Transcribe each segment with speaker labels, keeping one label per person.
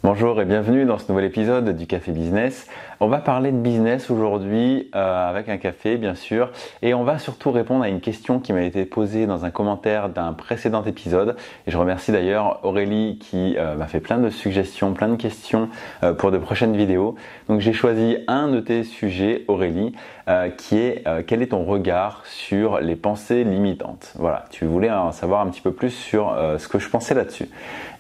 Speaker 1: Bonjour et bienvenue dans ce nouvel épisode du Café Business. On va parler de business aujourd'hui avec un café bien sûr et on va surtout répondre à une question qui m'a été posée dans un commentaire d'un précédent épisode et je remercie d'ailleurs Aurélie qui m'a fait plein de suggestions, plein de questions pour de prochaines vidéos. Donc j'ai choisi un de tes sujets Aurélie qui est quel est ton regard sur les pensées limitantes. Voilà, tu voulais en savoir un petit peu plus sur ce que je pensais là-dessus.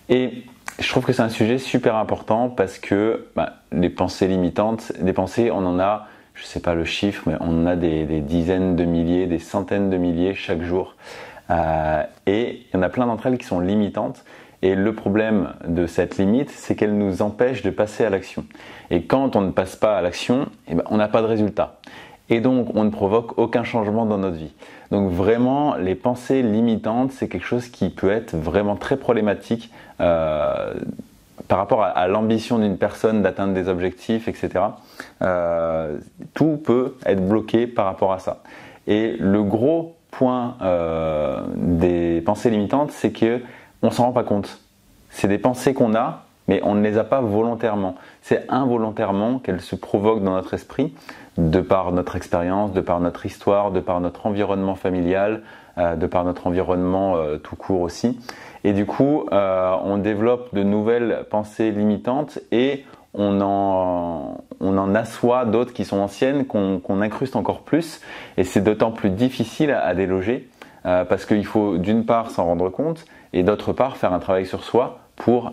Speaker 1: Et je trouve que c'est un sujet super important parce que les pensées limitantes, des pensées, on en a, je ne sais pas le chiffre, mais on en a des dizaines de milliers, des centaines de milliers chaque jour. Et il y en a plein d'entre elles qui sont limitantes. Et le problème de cette limite, c'est qu'elle nous empêche de passer à l'action. Et quand on ne passe pas à l'action, on n'a pas de résultat. Et donc, on ne provoque aucun changement dans notre vie. Donc vraiment, les pensées limitantes, c'est quelque chose qui peut être vraiment très problématique par rapport à l'ambition d'une personne d'atteindre des objectifs, etc. Tout peut être bloqué par rapport à ça. Et le gros point des pensées limitantes, c'est qu'on ne s'en rend pas compte. C'est des pensées qu'on a, mais on ne les a pas volontairement. C'est involontairement qu'elles se provoquent dans notre esprit, de par notre expérience, de par notre histoire, de par notre environnement familial, de par notre environnement tout court aussi. Et du coup, on développe de nouvelles pensées limitantes et on en assoit d'autres qui sont anciennes, qu'on incruste encore plus. Et c'est d'autant plus difficile à déloger parce qu'il faut d'une part s'en rendre compte et d'autre part faire un travail sur soi pour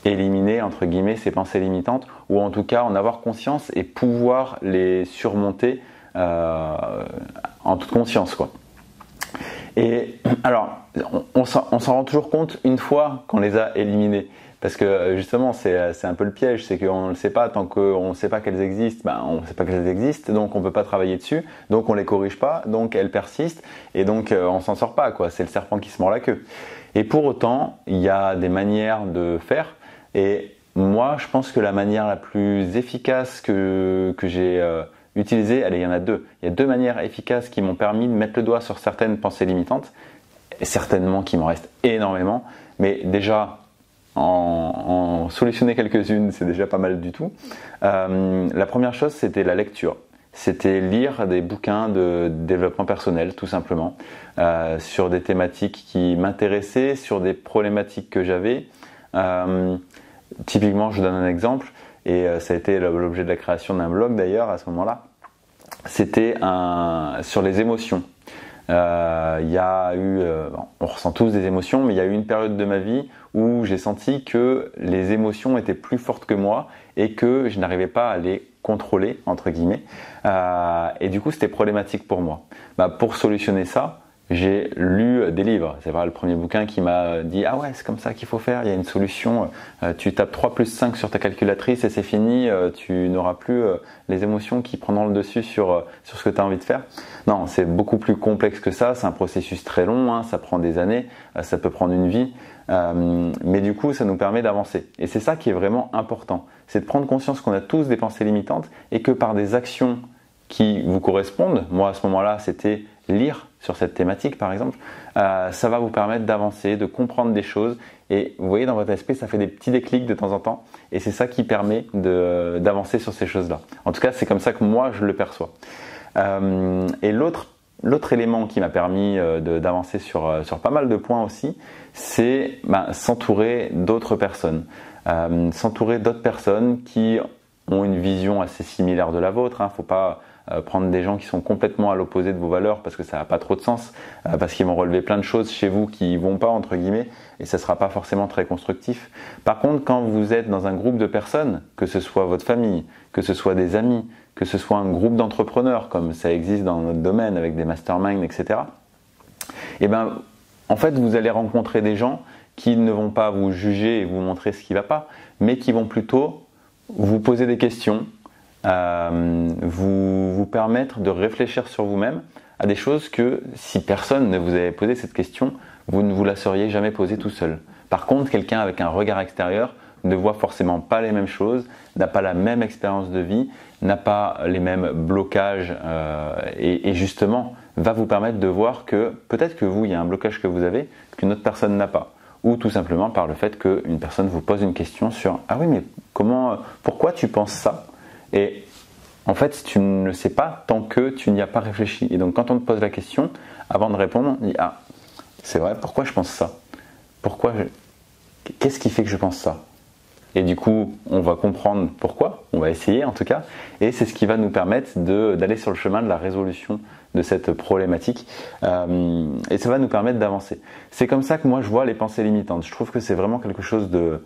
Speaker 1: éliminer entre guillemets ces pensées limitantes ou en tout cas en avoir conscience et pouvoir les surmonter en toute conscience quoi. Et alors on s'en rend toujours compte une fois qu'on les a éliminées parce que justement c'est un peu le piège, c'est qu'on ne le sait pas tant qu'on ne sait pas qu'elles existent, on ne sait pas qu'elles existent donc on ne peut pas travailler dessus, donc on ne les corrige pas, donc elles persistent et donc on s'en sort pas quoi, c'est le serpent qui se mord la queue. Et pour autant il y a des manières de faire. Et moi, je pense que la manière la plus efficace que j'ai utilisée, il y en a deux. Il y a deux manières efficaces qui m'ont permis de mettre le doigt sur certaines pensées limitantes. Et certainement qu'il m'en reste énormément. Mais déjà, en solutionner quelques-unes, c'est déjà pas mal du tout. La première chose, c'était la lecture. C'était lire des bouquins de développement personnel, tout simplement, sur des thématiques qui m'intéressaient, sur des problématiques que j'avais. Typiquement, je vous donne un exemple, et ça a été l'objet de la création d'un blog d'ailleurs à ce moment-là. C'était sur les émotions. Il y a eu, on ressent tous des émotions, mais il y a eu une période de ma vie où j'ai senti que les émotions étaient plus fortes que moi et que je n'arrivais pas à les contrôler entre guillemets. Et du coup, c'était problématique pour moi. Pour solutionner ça, j'ai lu des livres. C'est vrai, le premier bouquin qui m'a dit « Ah ouais, c'est comme ça qu'il faut faire, il y a une solution. Tu tapes 3 plus 5 sur ta calculatrice et c'est fini. Tu n'auras plus les émotions qui prendront le dessus sur ce que tu as envie de faire. » Non, c'est beaucoup plus complexe que ça. C'est un processus très long, ça prend des années, ça peut prendre une vie. Mais du coup, ça nous permet d'avancer. Et c'est ça qui est vraiment important. C'est de prendre conscience qu'on a tous des pensées limitantes et que par des actions qui vous correspondent, moi à ce moment-là, c'était lire sur cette thématique par exemple, ça va vous permettre d'avancer, de comprendre des choses et vous voyez dans votre esprit ça fait des petits déclics de temps en temps et c'est ça qui permet d'avancer sur ces choses-là. En tout cas c'est comme ça que moi je le perçois. Et l'autre élément qui m'a permis d'avancer sur pas mal de points aussi, c'est s'entourer d'autres personnes. S'entourer d'autres personnes qui ont une vision assez similaire de la vôtre, faut pas prendre des gens qui sont complètement à l'opposé de vos valeurs parce que ça n'a pas trop de sens, parce qu'ils vont relever plein de choses chez vous qui vont pas entre guillemets et ça sera pas forcément très constructif. Par contre, quand vous êtes dans un groupe de personnes, que ce soit votre famille, que ce soit des amis, que ce soit un groupe d'entrepreneurs comme ça existe dans notre domaine avec des masterminds, etc. En fait, vous allez rencontrer des gens qui ne vont pas vous juger et vous montrer ce qui va pas, mais qui vont plutôt vous poser des questions, vous permettre de réfléchir sur vous-même à des choses que si personne ne vous avait posé cette question, vous ne vous la seriez jamais posée tout seul. Par contre, quelqu'un avec un regard extérieur ne voit forcément pas les mêmes choses, n'a pas la même expérience de vie, n'a pas les mêmes blocages et justement va vous permettre de voir que peut-être que vous, il y a un blocage que vous avez qu'une autre personne n'a pas. ou tout simplement par le fait qu'une personne vous pose une question sur « Ah oui, mais pourquoi tu penses ça ?» Et en fait, tu ne le sais pas tant que tu n'y as pas réfléchi. Et donc quand on te pose la question, avant de répondre, on dit « Ah, c'est vrai, pourquoi je pense ça ? Qu'est-ce qui fait que je pense ça ?» Et du coup, on va comprendre pourquoi, on va essayer en tout cas, et c'est ce qui va nous permettre d'aller sur le chemin de la résolution de cette problématique, et ça va nous permettre d'avancer. C'est comme ça que moi je vois les pensées limitantes. Je trouve que c'est vraiment quelque chose de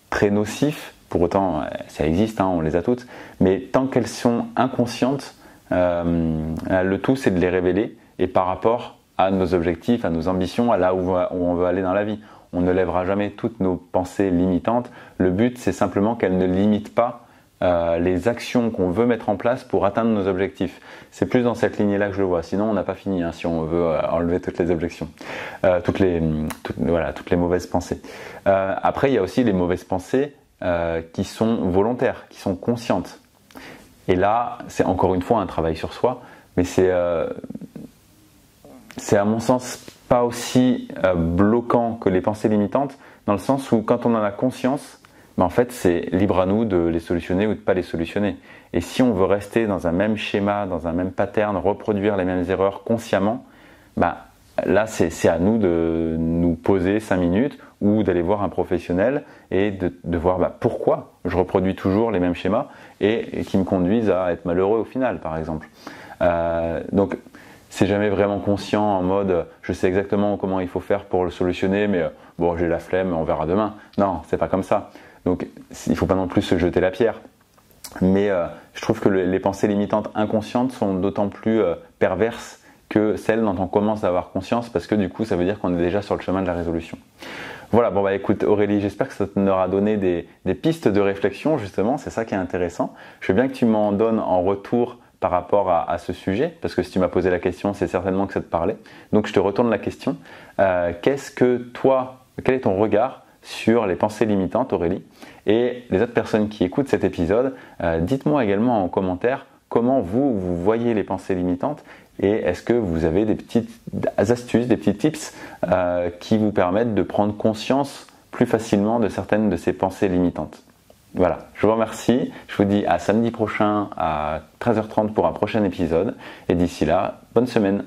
Speaker 1: très nocif, pour autant ça existe, on les a toutes, mais tant qu'elles sont inconscientes, le tout c'est de les révéler, et par rapport à nos objectifs, à nos ambitions, à là où on veut aller dans la vie. On ne lèvera jamais toutes nos pensées limitantes. Le but, c'est simplement qu'elles ne limitent pas les actions qu'on veut mettre en place pour atteindre nos objectifs. C'est plus dans cette lignée-là que je le vois. Sinon, on n'a pas fini si on veut enlever toutes les objections, toutes les mauvaises pensées. Après, il y a aussi les mauvaises pensées qui sont volontaires, qui sont conscientes. Et là, c'est encore une fois un travail sur soi, mais c'est à mon sens pas aussi bloquant que les pensées limitantes, dans le sens où quand on en a conscience, en fait c'est libre à nous de les solutionner ou de ne pas les solutionner. Et si on veut rester dans un même schéma, dans un même pattern, reproduire les mêmes erreurs consciemment, là c'est à nous de nous poser 5 minutes ou d'aller voir un professionnel et de voir pourquoi je reproduis toujours les mêmes schémas et qui me conduisent à être malheureux au final, par exemple. Donc c'est jamais vraiment conscient en mode je sais exactement comment il faut faire pour le solutionner, mais bon, j'ai la flemme, on verra demain. Non, c'est pas comme ça. Donc il faut pas non plus se jeter la pierre. Mais je trouve que les pensées limitantes inconscientes sont d'autant plus perverses que celles dont on commence à avoir conscience, parce que du coup ça veut dire qu'on est déjà sur le chemin de la résolution. Voilà, écoute Aurélie, j'espère que ça t'aura donné des pistes de réflexion, justement, c'est ça qui est intéressant. Je veux bien que tu m'en donnes en retour par rapport à ce sujet, parce que si tu m'as posé la question, c'est certainement que ça te parlait. Donc je te retourne la question. Quel est ton regard sur les pensées limitantes, Aurélie? Et les autres personnes qui écoutent cet épisode, dites-moi également en commentaire comment vous voyez les pensées limitantes, et est-ce que vous avez des petites astuces, des petits tips qui vous permettent de prendre conscience plus facilement de certaines de ces pensées limitantes. Voilà, je vous remercie, je vous dis à samedi prochain à 13h30 pour un prochain épisode, et d'ici là, bonne semaine.